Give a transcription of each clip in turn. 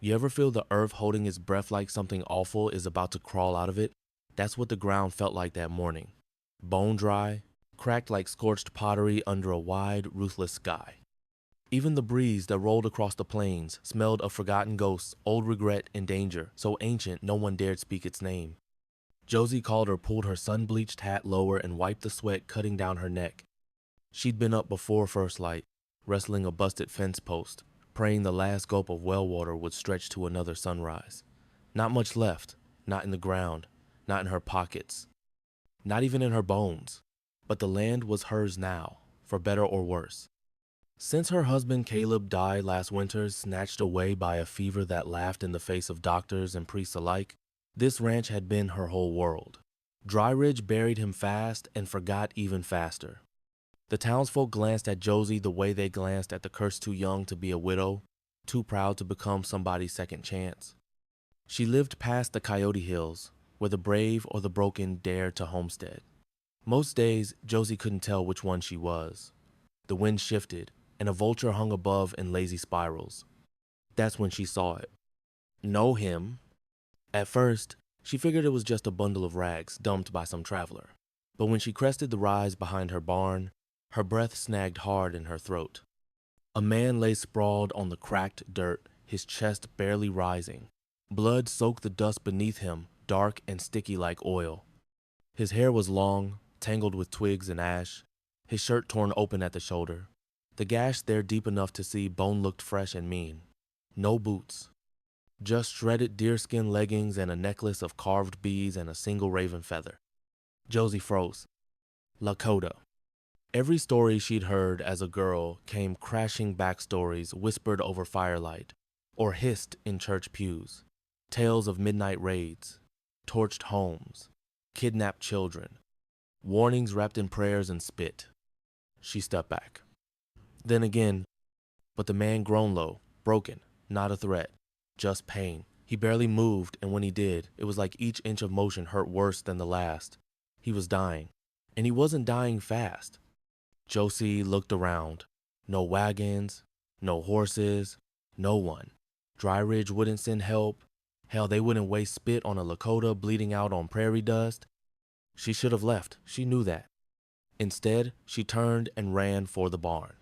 You ever feel the earth holding its breath like something awful is about to crawl out of it? That's what the ground felt like that morning. Bone dry, cracked like scorched pottery under a wide, ruthless sky. Even the breeze that rolled across the plains smelled of forgotten ghosts, old regret, and danger, so ancient no one dared speak its name. Josie Calder pulled her sun-bleached hat lower and wiped the sweat cutting down her neck. She'd been up before first light, wrestling a busted fence post, praying the last gulp of well water would stretch to another sunrise. Not much left, not in the ground, not in her pockets, not even in her bones. But the land was hers now, for better or worse. Since her husband Caleb died last winter, snatched away by a fever that laughed in the face of doctors and priests alike, this ranch had been her whole world. Dry Ridge buried him fast and forgot even faster. The townsfolk glanced at Josie the way they glanced at the cursed too young to be a widow, too proud to become somebody's second chance. She lived past the Coyote Hills, where the brave or the broken dared to homestead. Most days, Josie couldn't tell which one she was. The wind shifted, and a vulture hung above in lazy spirals. That's when she saw it. Know him. At first, she figured it was just a bundle of rags dumped by some traveler. But when she crested the rise behind her barn, her breath snagged hard in her throat. A man lay sprawled on the cracked dirt, his chest barely rising. Blood soaked the dust beneath him, dark and sticky like oil. His hair was long, tangled with twigs and ash, his shirt torn open at the shoulder. The gash there deep enough to see bone looked fresh and mean. No boots. Just shredded deerskin leggings and a necklace of carved beads and a single raven feather. Josie froze. Lakota. Every story she'd heard as a girl came crashing backstories whispered over firelight, or hissed in church pews. Tales of midnight raids, torched homes, kidnapped children, warnings wrapped in prayers and spit. She stepped back. Then again, but the man groaned low, broken, not a threat, just pain. He barely moved, and when he did, it was like each inch of motion hurt worse than the last. He was dying, and he wasn't dying fast. Josie looked around. No wagons, no horses, no one. Dry Ridge wouldn't send help. Hell, they wouldn't waste spit on a Lakota bleeding out on prairie dust. She should have left, she knew that. Instead, she turned and ran for the barn.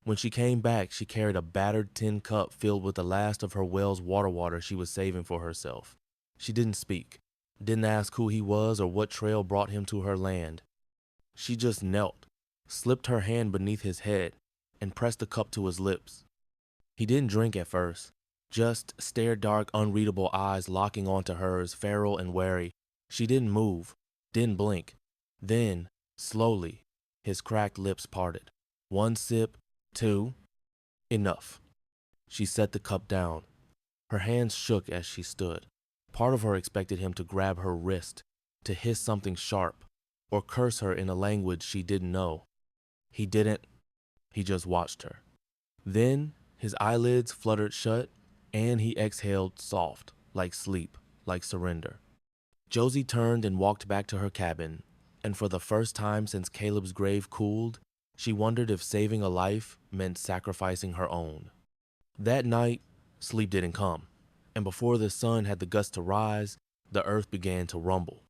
When she came back, she carried a battered tin cup filled with the last of her well's water she was saving for herself. She didn't speak, didn't ask who he was or what trail brought him to her land. She just knelt, slipped her hand beneath his head, and pressed the cup to his lips. He didn't drink at first, just stared, dark, unreadable eyes locking onto hers, feral and wary. She didn't move, didn't blink. Then, slowly, his cracked lips parted. One sip, two. Enough. She set the cup down. Her hands shook as she stood. Part of her expected him to grab her wrist, to hiss something sharp, or curse her in a language she didn't know. He didn't. He just watched her. Then his eyelids fluttered shut, and he exhaled soft, like sleep, like surrender. Josie turned and walked back to her cabin, and for the first time since Caleb's grave cooled, she wondered if saving a life meant sacrificing her own. That night, sleep didn't come, and before the sun had the guts to rise, the earth began to rumble.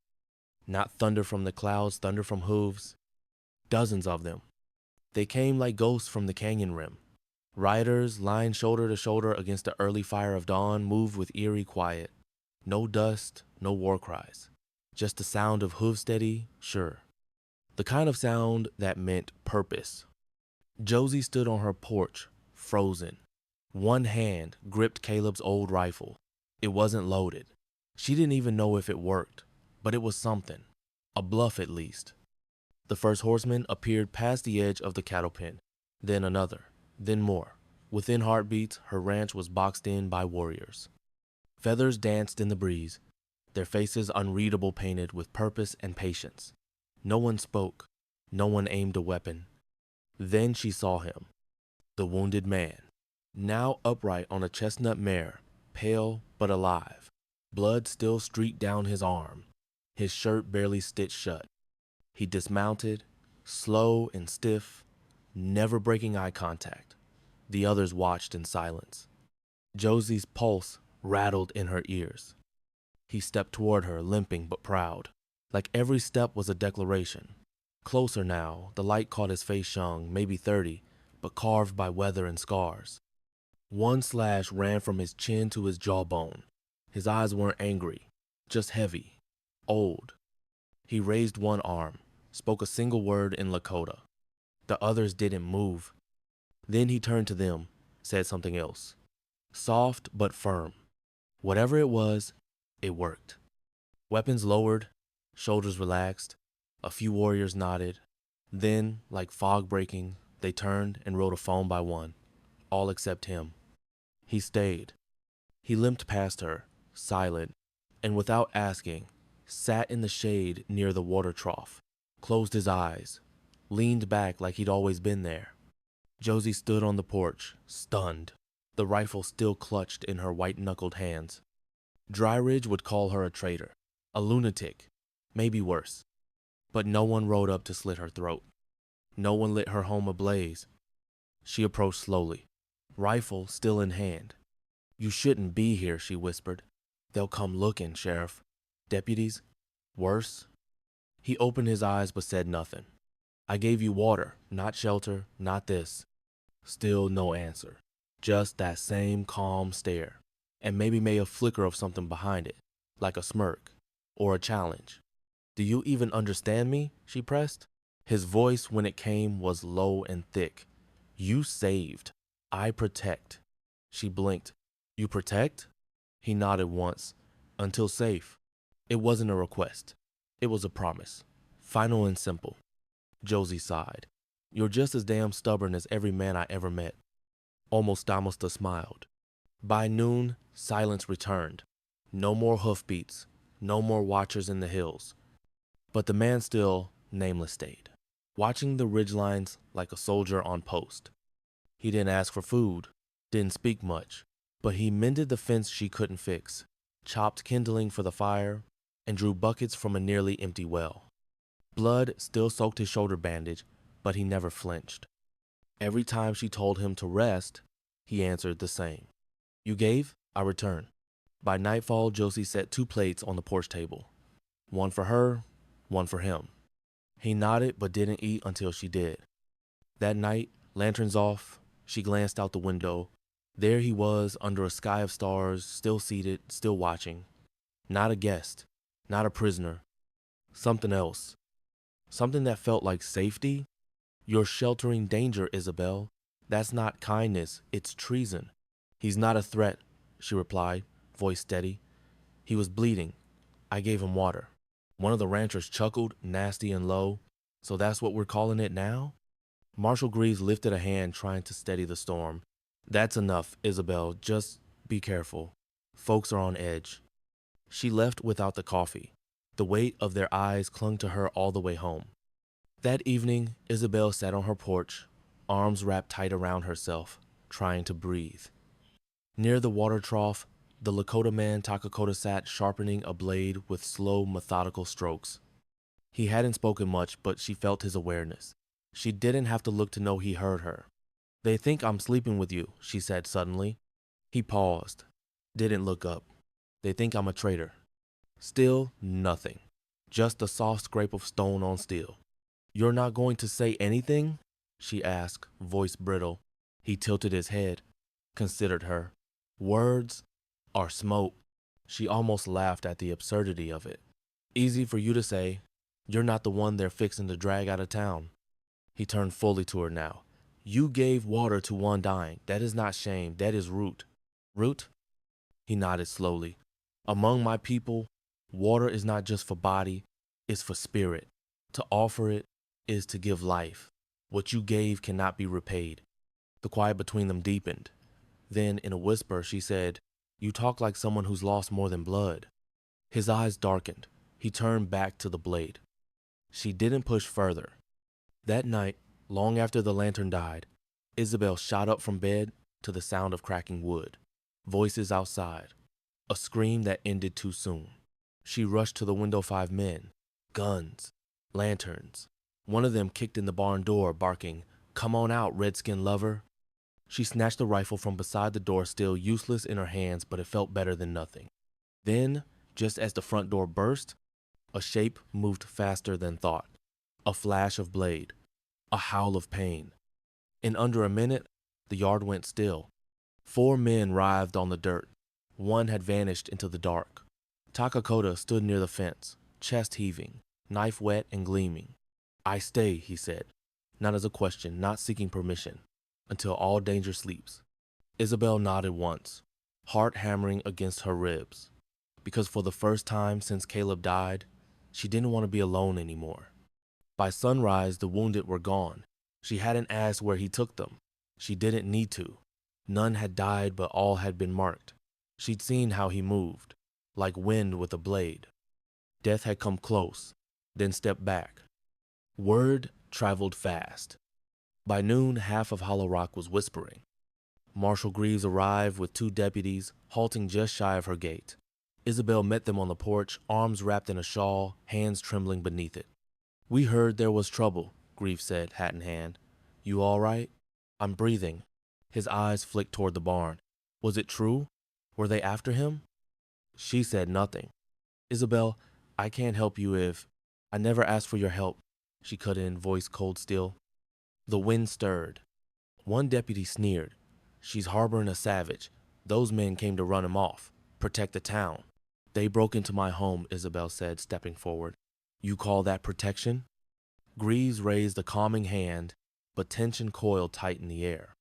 Not thunder from the clouds, thunder from hooves. Dozens of them. They came like ghosts from the canyon rim. Riders, lying shoulder to shoulder against the early fire of dawn, moved with eerie quiet. No dust, no war cries. Just the sound of hoof steady, sure. The kind of sound that meant purpose. Josie stood on her porch, frozen. One hand gripped Caleb's old rifle. It wasn't loaded. She didn't even know if it worked, but it was something. A bluff at least. The first horseman appeared past the edge of the cattle pen, then another, then more. Within heartbeats, her ranch was boxed in by warriors. Feathers danced in the breeze, their faces unreadable painted with purpose and patience. No one spoke, no one aimed a weapon. Then she saw him, the wounded man, now upright on a chestnut mare, pale but alive. Blood still streaked down his arm, his shirt barely stitched shut. He dismounted, slow and stiff, never breaking eye contact. The others watched in silence. Josie's pulse rattled in her ears. He stepped toward her, limping but proud. Like every step was a declaration. Closer now, the light caught his face young, maybe 30, but carved by weather and scars. One slash ran from his chin to his jawbone. His eyes weren't angry, just heavy, old. He raised one arm, spoke a single word in Lakota. The others didn't move. Then he turned to them, said something else. Soft but firm. Whatever it was, it worked. Weapons lowered, shoulders relaxed. A few warriors nodded. Then, like fog breaking, they turned and rode a phone by one, all except him. He stayed. He limped past her, silent, and without asking, sat in the shade near the water trough, closed his eyes, leaned back like he'd always been there. Josie stood on the porch, stunned, the rifle still clutched in her white-knuckled hands. Dry Ridge would call her a traitor, a lunatic, maybe worse. But no one rode up to slit her throat. No one lit her home ablaze. She approached slowly, rifle still in hand. "You shouldn't be here," she whispered. "They'll come looking, Sheriff. Deputies? Worse?" He opened his eyes but said nothing. "I gave you water, not shelter, not this." Still no answer. Just that same calm stare. And maybe a flicker of something behind it, like a smirk or a challenge. "Do you even understand me?" she pressed. His voice, when it came, was low and thick. "You saved. I protect." She blinked. "You protect?" He nodded once. "Until safe." It wasn't a request. It was a promise. Final and simple. Josie sighed. "You're just as damn stubborn as every man I ever met." Almost smiled. By noon, silence returned. No more hoofbeats. No more watchers in the hills. But the man still, nameless, stayed, watching the ridgelines like a soldier on post. He didn't ask for food, didn't speak much, but he mended the fence she couldn't fix, chopped kindling for the fire, and drew buckets from a nearly empty well. Blood still soaked his shoulder bandage, but he never flinched. Every time she told him to rest, he answered the same. "You gave, I return." By nightfall, Josie set 2 plates on the porch table. One for her, one for him. He nodded but didn't eat until she did. That night, lanterns off, she glanced out the window. There he was under a sky of stars, still seated, still watching. Not a guest, not a prisoner. Something else. Something that felt like safety. "You're sheltering danger, Isabel. That's not kindness, it's treason." "He's not a threat," she replied, voice steady. "He was bleeding. I gave him water." One of the ranchers chuckled, nasty and low. "So that's what we're calling it now?" Marshal Greaves lifted a hand, trying to steady the storm. "That's enough, Isabel. Just be careful. Folks are on edge." She left without the coffee. The weight of their eyes clung to her all the way home. That evening, Isabel sat on her porch, arms wrapped tight around herself, trying to breathe. Near the water trough, the Lakota man Takakota sat sharpening a blade with slow, methodical strokes. He hadn't spoken much, but she felt his awareness. She didn't have to look to know he heard her. "They think I'm sleeping with you," she said suddenly. He paused, didn't look up. "They think I'm a traitor." Still nothing, just the soft scrape of stone on steel. "You're not going to say anything?" she asked, voice brittle. He tilted his head, considered her. "Words are smoke." She almost laughed at the absurdity of it. "Easy for you to say. You're not the one they're fixing to drag out of town." He turned fully to her now. "You gave water to one dying. That is not shame. That is root." "Root?" He nodded slowly. "Among my people, water is not just for body, it's for spirit. To offer it is to give life. What you gave cannot be repaid." The quiet between them deepened. Then, in a whisper, she said, "You talk like someone who's lost more than blood." His eyes darkened. He turned back to the blade. She didn't push further. That night, long after the lantern died, Isabel shot up from bed to the sound of cracking wood. Voices outside. A scream that ended too soon. She rushed to the window. 5 men. Guns. Lanterns. One of them kicked in the barn door, barking, "Come on out, redskin lover." She snatched the rifle from beside the door, still useless in her hands, but it felt better than nothing. Then, just as the front door burst, a shape moved faster than thought. A flash of blade, a howl of pain. In under a minute, the yard went still. 4 men writhed on the dirt. One had vanished into the dark. Takakota stood near the fence, chest heaving, knife wet and gleaming. "I stay," he said, not as a question, not seeking permission, "until all danger sleeps." Isabel nodded once, heart hammering against her ribs, because for the first time since Caleb died, she didn't want to be alone anymore. By sunrise, the wounded were gone. She hadn't asked where he took them. She didn't need to. None had died, but all had been marked. She'd seen how he moved, like wind with a blade. Death had come close, then stepped back. Word traveled fast. By noon, half of Hollow Rock was whispering. Marshal Greaves arrived with 2 deputies, halting just shy of her gate. Isabel met them on the porch, arms wrapped in a shawl, hands trembling beneath it. "We heard there was trouble," Greaves said, hat in hand. "You all right?" "I'm breathing." His eyes flicked toward the barn. Was it true? Were they after him? She said nothing. "Isabel, I can't help you if—" "I never asked for your help," she cut in, voice cold still. The wind stirred. One deputy sneered. "She's harboring a savage. Those men came to run him off, protect the town." "They broke into my home," Isabel said, stepping forward. "You call that protection?" Greaves raised a calming hand, but tension coiled tight in the air.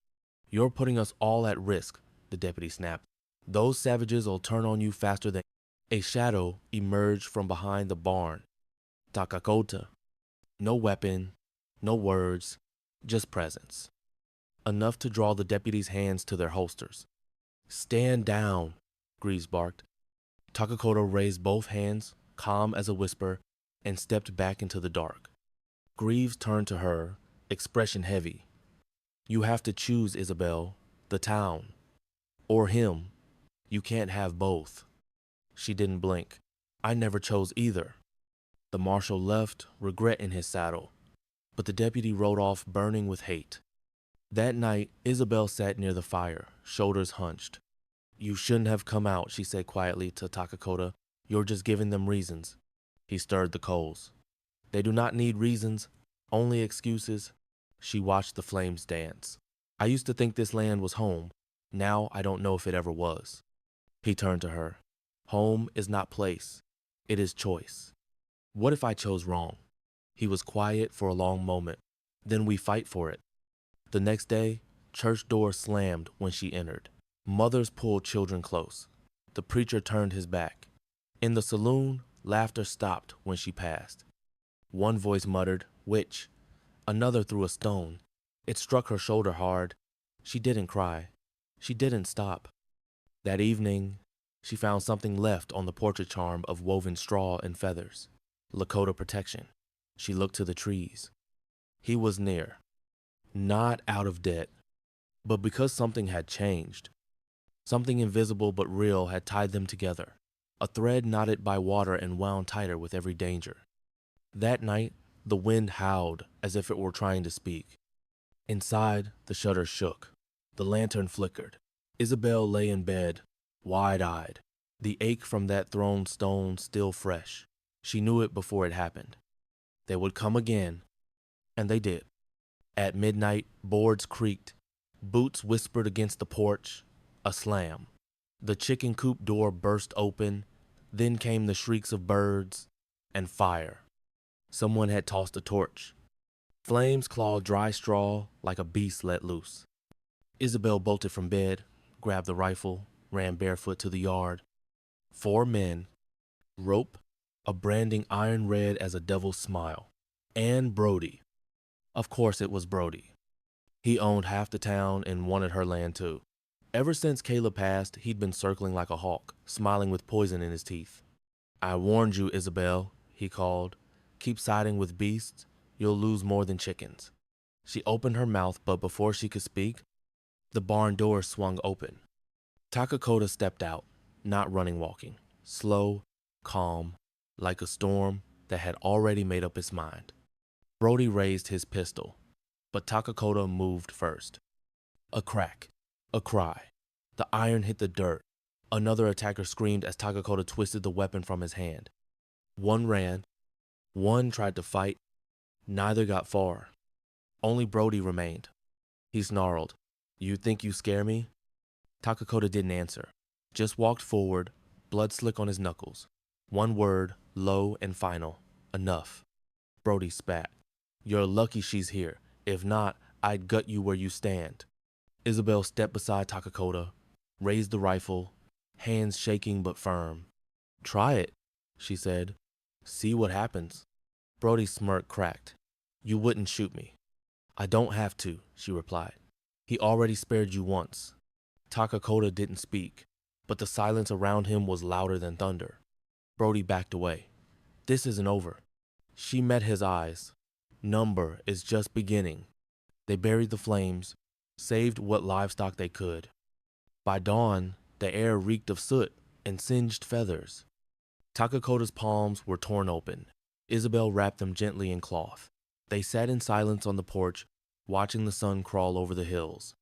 "You're putting us all at risk," the deputy snapped. "Those savages will turn on you faster than—" A shadow emerged from behind the barn. Takakota. No weapon, no words, just presence. Enough to draw the deputies' hands to their holsters. "Stand down," Greaves barked. Takakota raised both hands, calm as a whisper, and stepped back into the dark. Greaves turned to her, expression heavy. "You have to choose, Isabel, the town, or him. You can't have both." She didn't blink. "I never chose either." The marshal left, regret in his saddle, but the deputy rode off burning with hate. That night, Isabel sat near the fire, shoulders hunched. "You shouldn't have come out," she said quietly to Takakota. "You're just giving them reasons." He stirred the coals. "They do not need reasons, only excuses." She watched the flames dance. "I used to think this land was home. Now I don't know if it ever was." He turned to her. "Home is not place. It is choice. What if I chose wrong?" He was quiet for a long moment. "Then we fight for it." The next day, church doors slammed when she entered. Mothers pulled children close. The preacher turned his back. In the saloon, laughter stopped when she passed. One voice muttered, "Witch." Another threw a stone. It struck her shoulder hard. She didn't cry. She didn't stop. That evening, she found something left on the portrait charm of woven straw and feathers. Lakota protection. She looked to the trees. He was near. Not out of debt, but because something had changed. Something invisible but real had tied them together. A thread knotted by water and wound tighter with every danger. That night, the wind howled as if it were trying to speak. Inside, the shutters shook. The lantern flickered. Isabel lay in bed, wide-eyed, the ache from that thrown stone still fresh. She knew it before it happened. They would come again, and they did. At midnight, boards creaked. Boots whispered against the porch. A slam. The chicken coop door burst open. Then came the shrieks of birds and fire. Someone had tossed a torch. Flames clawed dry straw like a beast let loose. Isabel bolted from bed, grabbed the rifle, ran barefoot to the yard. 4 men, rope, a branding iron red as a devil's smile, and Brody. Of course it was Brody. He owned half the town and wanted her land too. Ever since Caleb passed, he'd been circling like a hawk, smiling with poison in his teeth. "I warned you, Isabel," he called. "Keep siding with beasts, you'll lose more than chickens." She opened her mouth, but before she could speak, the barn door swung open. Takakota stepped out, not running walking, slow, calm, like a storm that had already made up its mind. Brody raised his pistol, but Takakota moved first. A crack. A cry. The iron hit the dirt. Another attacker screamed as Takakoto twisted the weapon from his hand. One ran. One tried to fight. Neither got far. Only Brody remained. He snarled, "You think you scare me?" Takakoto didn't answer. Just walked forward, blood slick on his knuckles. One word, low and final. "Enough." Brody spat. "You're lucky she's here. If not, I'd gut you where you stand." Isabel stepped beside Takakoto, raised the rifle, hands shaking but firm. "Try it," she said. "See what happens." Brody's smirk cracked. "You wouldn't shoot me." "I don't have to," she replied. "He already spared you once." Takakoto didn't speak, but the silence around him was louder than thunder. Brody backed away. "This isn't over." She met his eyes. "Number is just beginning." They buried the flames, saved what livestock they could. By dawn, the air reeked of soot and singed feathers. Takakota's palms were torn open. Isabel wrapped them gently in cloth. They sat in silence on the porch, watching the sun crawl over the hills.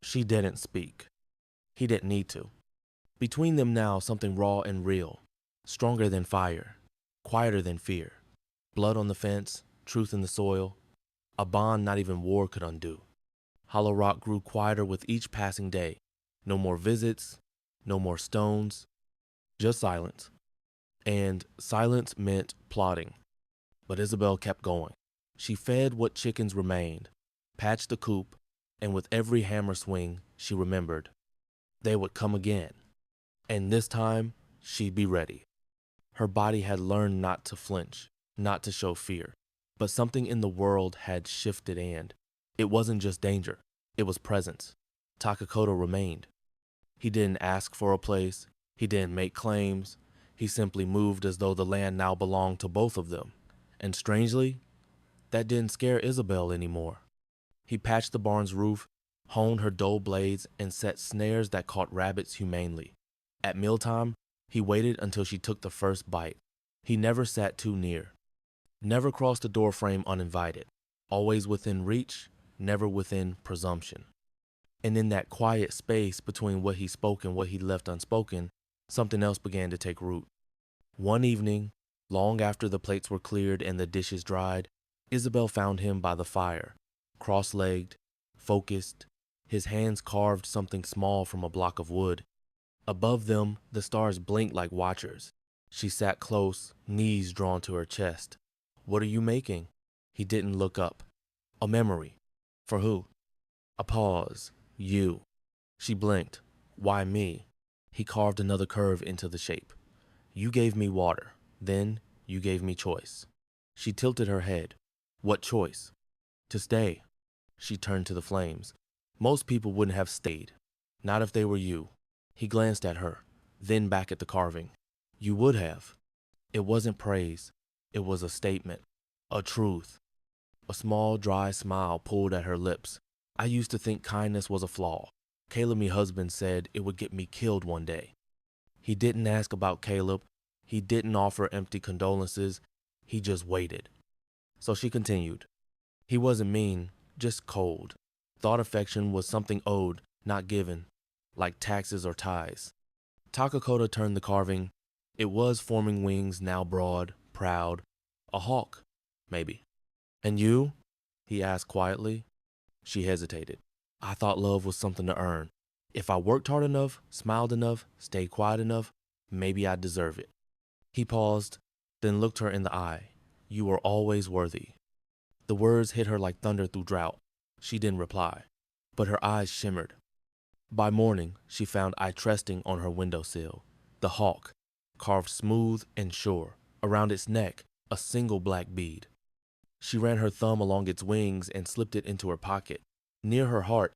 She didn't speak. He didn't need to. Between them now, something raw and real, stronger than fire, quieter than fear. Blood on the fence, truth in the soil, a bond not even war could undo. Hollow Rock grew quieter with each passing day. No more visits, no more stones, just silence. And silence meant plotting. But Isabel kept going. She fed what chickens remained, patched the coop, and with every hammer swing, she remembered. They would come again. And this time, she'd be ready. Her body had learned not to flinch, not to show fear. But something in the world had shifted, and it wasn't just danger, it was presence. Takakoto remained. He didn't ask for a place, he didn't make claims, he simply moved as though the land now belonged to both of them. And strangely, that didn't scare Isabel anymore. He patched the barn's roof, honed her dull blades, and set snares that caught rabbits humanely. At mealtime, he waited until she took the first bite. He never sat too near. Never crossed the doorframe uninvited. Always within reach, never within presumption. And in that quiet space between what he spoke and what he left unspoken, something else began to take root. One evening, long after the plates were cleared and the dishes dried, Isabel found him by the fire, cross-legged, focused, his hands carved something small from a block of wood. Above them, the stars blinked like watchers. She sat close, knees drawn to her chest. "What are you making?" He didn't look up. "A memory." "For who?" A pause. "You." She blinked. "Why me?" He carved another curve into the shape. "You gave me water. Then you gave me choice." She tilted her head. "What choice?" "To stay." She turned to the flames. "Most people wouldn't have stayed. Not if they were you." He glanced at her, then back at the carving. "You would have." It wasn't praise. It was a statement. A truth. A small, dry smile pulled at her lips. "I used to think kindness was a flaw. Caleb, me husband, said it would get me killed one day." He didn't ask about Caleb. He didn't offer empty condolences. He just waited. So she continued. "He wasn't mean, just cold. Thought affection was something owed, not given, like taxes or ties." Takakoto turned the carving. It was forming wings, now broad, proud. A hawk, maybe. "And you?" he asked quietly. She hesitated. "I thought love was something to earn. If I worked hard enough, smiled enough, stayed quiet enough, maybe I'd deserve it." He paused, then looked her in the eye. "You were always worthy." The words hit her like thunder through drought. She didn't reply, but her eyes shimmered. By morning, she found I trusting on her windowsill. The hawk, carved smooth and sure. Around its neck, a single black bead. She ran her thumb along its wings and slipped it into her pocket. Near her heart,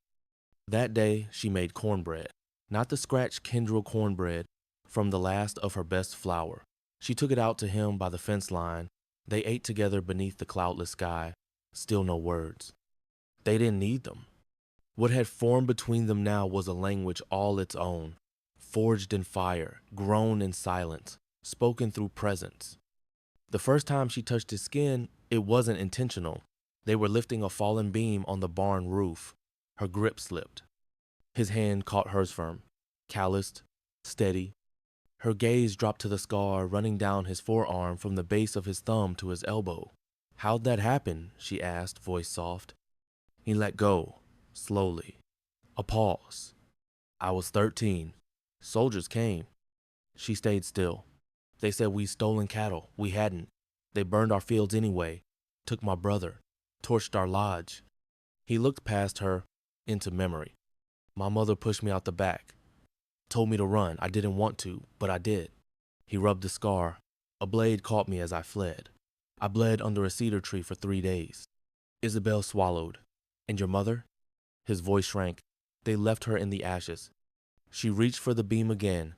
that day she made cornbread. Not the scratched Kendrill cornbread, from the last of her best flour. She took it out to him by the fence line. They ate together beneath the cloudless sky. Still no words. They didn't need them. What had formed between them now was a language all its own, forged in fire, grown in silence, spoken through presence. The first time she touched his skin, it wasn't intentional. They were lifting a fallen beam on the barn roof. Her grip slipped. His hand caught hers firm, calloused, steady. Her gaze dropped to the scar running down his forearm from the base of his thumb to his elbow. "How'd that happen?" she asked, voice soft. He let go, slowly. A pause. "I was 13. Soldiers came." She stayed still. "They said we'd stolen cattle. We hadn't. They burned our fields anyway, took my brother, torched our lodge." He looked past her, into memory. "My mother pushed me out the back. Told me to run. I didn't want to, but I did." He rubbed the scar. "A blade caught me as I fled. I bled under a cedar tree for 3 days." Isabel swallowed. "And your mother?" His voice shrank. "They left her in the ashes." She reached for the beam again,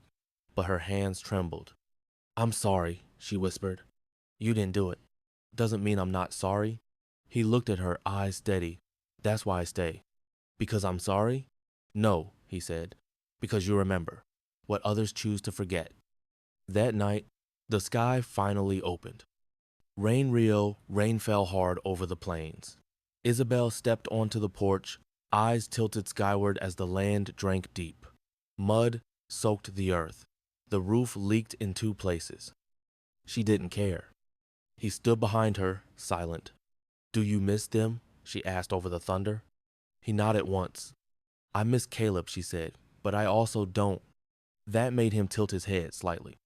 but her hands trembled. "I'm sorry," she whispered. "You didn't do it. Doesn't mean I'm not sorry." He looked at her, eyes steady. "That's why I stay." "Because I'm sorry?" "No," he said. "Because you remember what others choose to forget." That night, the sky finally opened. Rain fell hard over the plains. Isabel stepped onto the porch, eyes tilted skyward as the land drank deep. Mud soaked the earth. The roof leaked in 2 places. She didn't care. He stood behind her, silent. "Do you miss them?" she asked over the thunder. He nodded once. "I miss Caleb," she said, "but I also don't." That made him tilt his head slightly.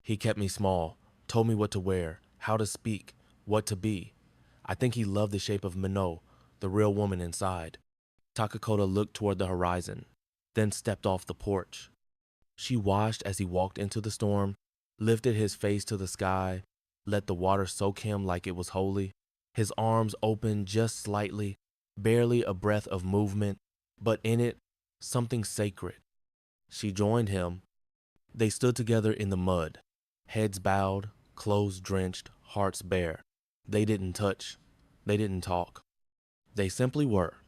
"He kept me small, told me what to wear, how to speak, what to be. I think he loved the shape of Minot, the real woman inside." Takakota looked toward the horizon, then stepped off the porch. She watched as he walked into the storm, lifted his face to the sky, let the water soak him like it was holy. His arms opened just slightly, barely a breath of movement, but in it, something sacred. She joined him. They stood together in the mud, heads bowed, clothes drenched, hearts bare. They didn't touch. They didn't talk. They simply were.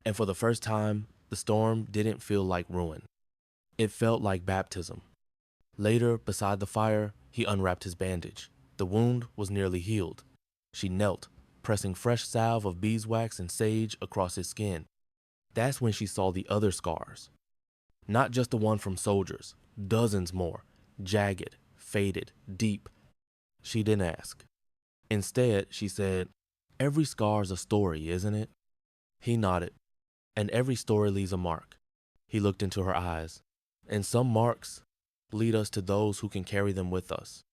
And for the first time, the storm didn't feel like ruin. It felt like baptism. Later, beside the fire, he unwrapped his bandage. The wound was nearly healed. She knelt, pressing fresh salve of beeswax and sage across his skin. That's when she saw the other scars. Not just the one from soldiers, dozens more, jagged, faded, deep. She didn't ask. Instead, she said, "Every scar's a story, isn't it?" He nodded. "And every story leaves a mark." He looked into her eyes. "And some marks lead us to those who can carry them with us."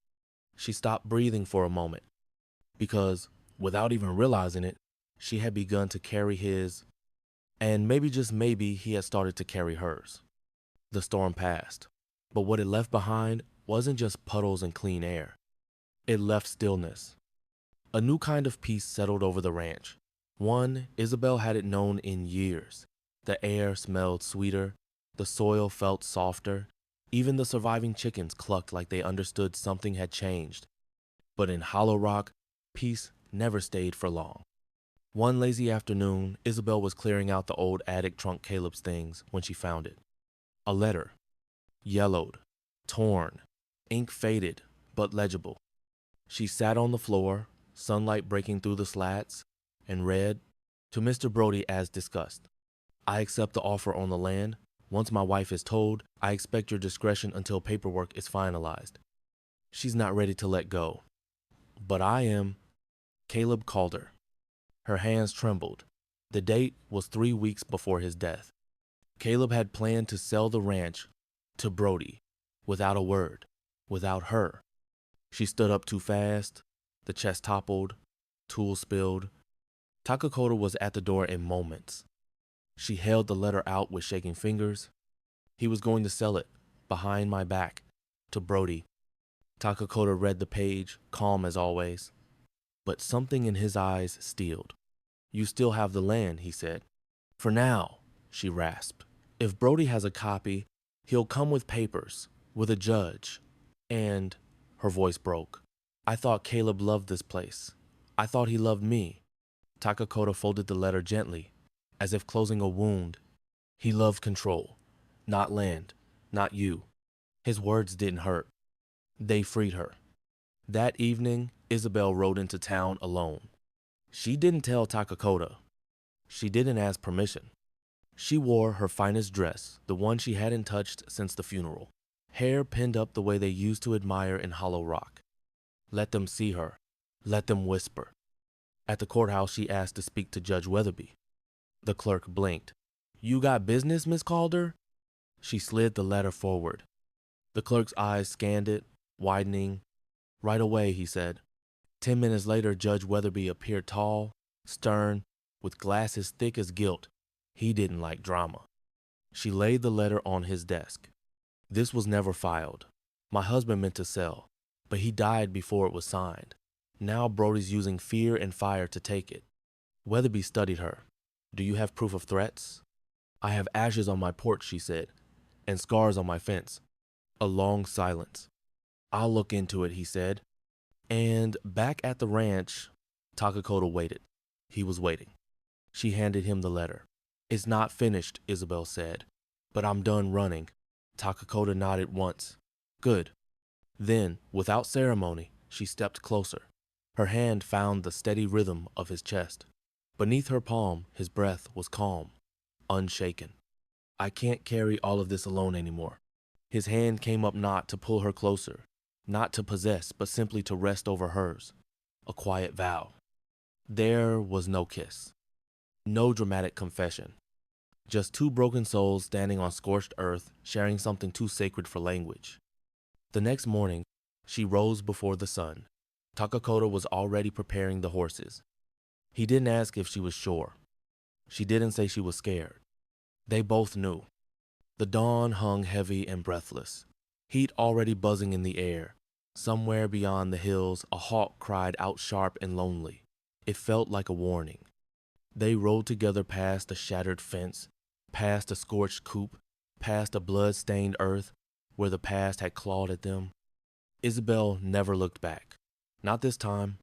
She stopped breathing for a moment, because, without even realizing it, she had begun to carry his, and maybe just maybe he had started to carry hers. The storm passed, but what it left behind wasn't just puddles and clean air. It left stillness. A new kind of peace settled over the ranch. One Isabel hadn't known in years. The air smelled sweeter, the soil felt softer, even the surviving chickens clucked like they understood something had changed. But in Hollow Rock, peace never stayed for long. One lazy afternoon, Isabel was clearing out the old attic trunk Caleb's things when she found it. A letter. Yellowed, torn, ink faded, but legible. She sat on the floor, sunlight breaking through the slats, and read, "To Mr. Brody as discussed. I accept the offer on the land. Once my wife is told, I expect your discretion until paperwork is finalized." She's not ready to let go. But I am. Caleb called her. Her hands trembled. The date was 3 weeks before his death. Caleb had planned to sell the ranch to Brody, without a word, without her. She stood up too fast. The chest toppled. Tools spilled. Takakota was at the door in moments. She held the letter out with shaking fingers. He was going to sell it, behind my back, to Brody. Takakota read the page, calm as always. But something in his eyes steeled. "You still have the land," he said. "For now," she rasped. "If Brody has a copy, he'll come with papers, with a judge. And," her voice broke, "I thought Caleb loved this place. I thought he loved me." Takakota folded the letter gently, as if closing a wound. "He loved control, not land, not you." His words didn't hurt. They freed her. That evening, Isabel rode into town alone. She didn't tell Takakota. She didn't ask permission. She wore her finest dress, the one she hadn't touched since the funeral. Hair pinned up the way they used to admire in Hollow Rock. Let them see her. Let them whisper. At the courthouse, she asked to speak to Judge Weatherby. The clerk blinked. You got business, Miss Calder? She slid the letter forward. The clerk's eyes scanned it, widening. Right away, he said. 10 minutes later, Judge Weatherby appeared tall, stern, with glasses thick as gilt. He didn't like drama. She laid the letter on his desk. This was never filed. My husband meant to sell, but he died before it was signed. Now Brody's using fear and fire to take it. Weatherby studied her. Do you have proof of threats? I have ashes on my porch, she said, and scars on my fence. A long silence. I'll look into it, he said. And back at the ranch, Takakota waited. He was waiting. She handed him the letter. It's not finished, Isabel said, but I'm done running. Takakota nodded once. Good. Then, without ceremony, she stepped closer. Her hand found the steady rhythm of his chest. Beneath her palm, his breath was calm, unshaken. I can't carry all of this alone anymore. His hand came up not to pull her closer, not to possess, but simply to rest over hers. A quiet vow. There was no kiss. No dramatic confession. Just two broken souls standing on scorched earth, sharing something too sacred for language. The next morning, she rose before the sun. Takakota was already preparing the horses. He didn't ask if she was sure. She didn't say she was scared. They both knew. The dawn hung heavy and breathless, heat already buzzing in the air. Somewhere beyond the hills, a hawk cried out sharp and lonely. It felt like a warning. They rode together past a shattered fence, past a scorched coop, past a blood-stained earth where the past had clawed at them. Isabel never looked back. Not this time.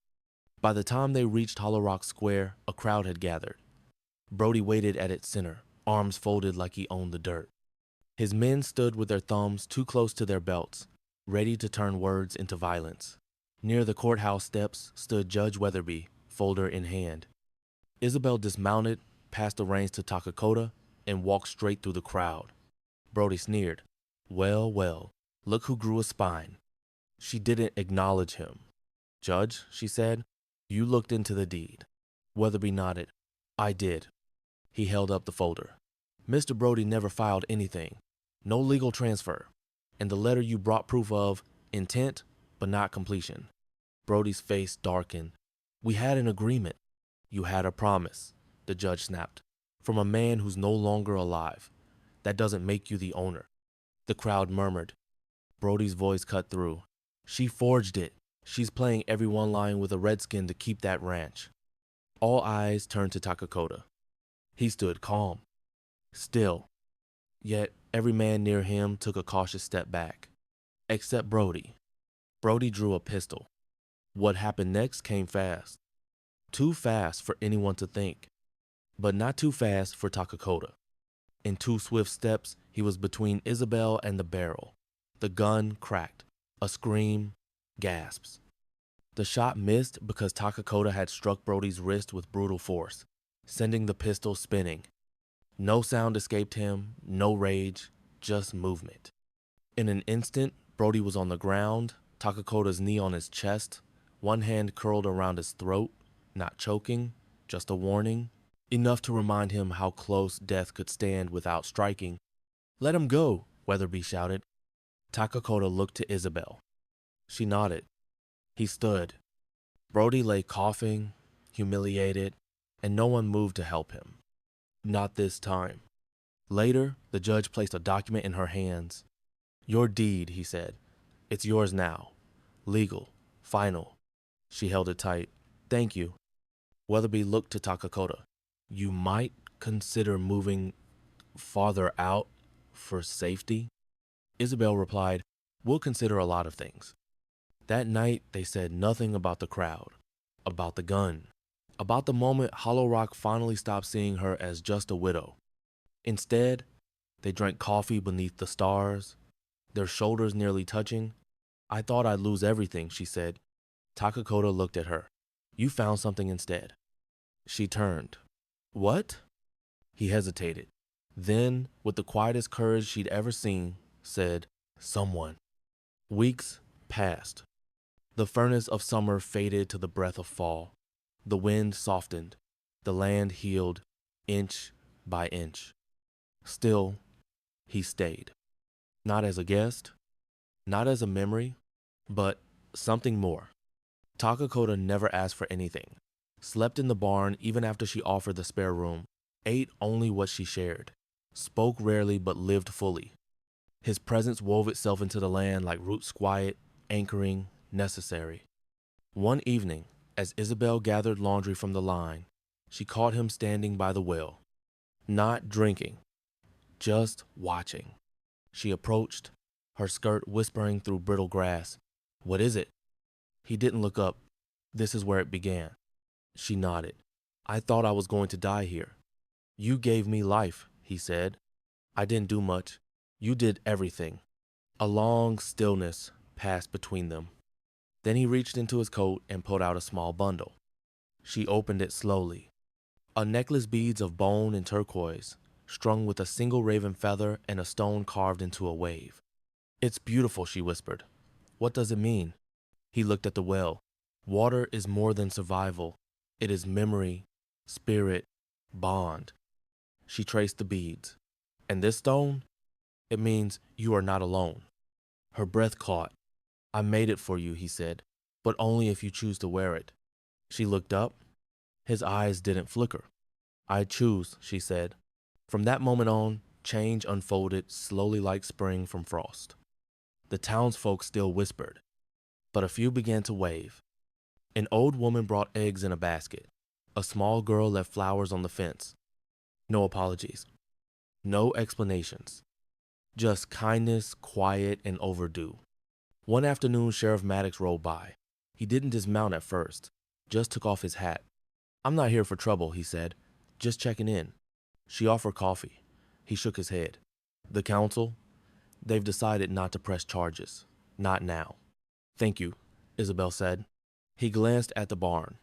By the time they reached Hollow Rock Square, a crowd had gathered. Brody waited at its center, arms folded like he owned the dirt. His men stood with their thumbs too close to their belts, ready to turn words into violence. Near the courthouse steps stood Judge Weatherby, folder in hand. Isabel dismounted, passed the reins to Takakota, and walked straight through the crowd. Brody sneered. Well, well, look who grew a spine. She didn't acknowledge him. Judge, she said, you looked into the deed. Weatherby nodded. I did. He held up the folder. Mr. Brody never filed anything. No legal transfer. And the letter you brought proof of, intent, but not completion. Brody's face darkened. We had an agreement. You had a promise, the judge snapped, from a man who's no longer alive. That doesn't make you the owner. The crowd murmured. Brody's voice cut through. She forged it. She's playing everyone lying with a redskin to keep that ranch. All eyes turned to Takakota. He stood calm, still. Yet every man near him took a cautious step back. Except Brody. Brody drew a pistol. What happened next came fast. Too fast for anyone to think, but not too fast for Takakota. In 2 swift steps, he was between Isabel and the barrel. The gun cracked. A scream, gasps. The shot missed because Takakota had struck Brody's wrist with brutal force, sending the pistol spinning. No sound escaped him, no rage, just movement. In an instant, Brody was on the ground, Takakota's knee on his chest, one hand curled around his throat, not choking, just a warning, enough to remind him how close death could stand without striking. Let him go, Weatherby shouted. Takakota looked to Isabel. She nodded. He stood. Brody lay coughing, humiliated, and no one moved to help him. Not this time. Later, the judge placed a document in her hands. Your deed, he said. It's yours now. Legal. Final. She held it tight. Thank you. Weatherby looked to Takakota. You might consider moving farther out for safety? Isabel replied, we'll consider a lot of things. That night, they said nothing about the crowd, about the gun, about the moment Hollow Rock finally stopped seeing her as just a widow. Instead, they drank coffee beneath the stars, their shoulders nearly touching. I thought I'd lose everything, she said. Takakota looked at her. You found something instead. She turned. What? He hesitated. Then, with the quietest courage she'd ever seen, said, "Someone." Weeks passed. The furnace of summer faded to the breath of fall. The wind softened. The land healed, inch by inch. Still, he stayed. Not as a guest, not as a memory, but something more. Takakota never asked for anything, slept in the barn even after she offered the spare room, ate only what she shared, spoke rarely but lived fully. His presence wove itself into the land like roots quiet, anchoring, necessary. One evening, as Isabel gathered laundry from the line, she caught him standing by the well, not drinking, just watching. She approached, her skirt whispering through brittle grass. "What is it?" He didn't look up. "This is where it began." She nodded. "I thought I was going to die here." "You gave me life," he said. "I didn't do much. You did everything." A long stillness passed between them. Then he reached into his coat and pulled out a small bundle. She opened it slowly. A necklace beads of bone and turquoise, strung with a single raven feather and a stone carved into a wave. "It's beautiful," she whispered. "What does it mean?" He looked at the well. "Water is more than survival. It is memory, spirit, bond." She traced the beads. "And this stone? It means you are not alone." Her breath caught. "I made it for you," he said, "but only if you choose to wear it." She looked up. His eyes didn't flicker. "I choose," she said. From that moment on, change unfolded slowly like spring from frost. The townsfolk still whispered, but a few began to wave. An old woman brought eggs in a basket. A small girl left flowers on the fence. No apologies. No explanations. Just kindness, quiet, and overdue. One afternoon, Sheriff Maddox rode by. He didn't dismount at first, just took off his hat. "I'm not here for trouble," he said. "Just checking in." She offered coffee. He shook his head. "The council? They've decided not to press charges. Not now." "Thank you," Isabel said. He glanced at the barn.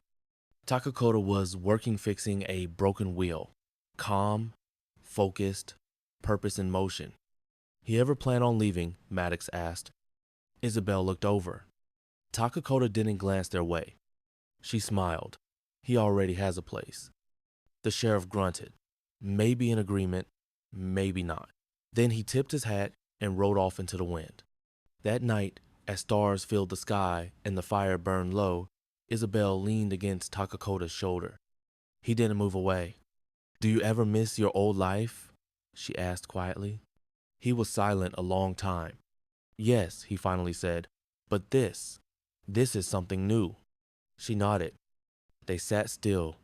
Takakota was working fixing a broken wheel. Calm, focused, purpose in motion. "You ever plan on leaving?" Maddox asked. Isabel looked over. Takakota didn't glance their way. She smiled. "He already has a place." The sheriff grunted. Maybe an agreement, maybe not. Then he tipped his hat and rode off into the wind. That night, as stars filled the sky and the fire burned low, Isabel leaned against Takakota's shoulder. He didn't move away. "Do you ever miss your old life?" she asked quietly. He was silent a long time. "Yes," he finally said, "but this is something new." She nodded. They sat still,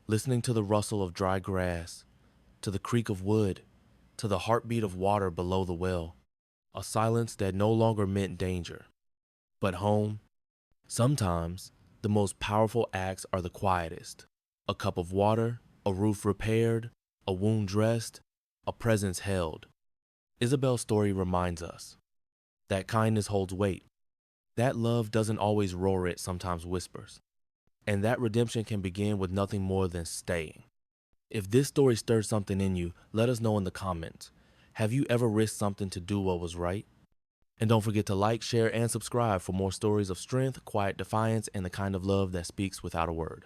listening to the rustle of dry grass, to the creak of wood, to the heartbeat of water below the well. A silence that no longer meant danger. But home, sometimes the most powerful acts are the quietest. A cup of water, a roof repaired, a wound dressed, a presence held. Isabel's story reminds us that kindness holds weight, that love doesn't always roar, it sometimes whispers, and that redemption can begin with nothing more than staying. If this story stirred something in you, let us know in the comments. Have you ever risked something to do what was right? And don't forget to like, share, and subscribe for more stories of strength, quiet defiance, and the kind of love that speaks without a word.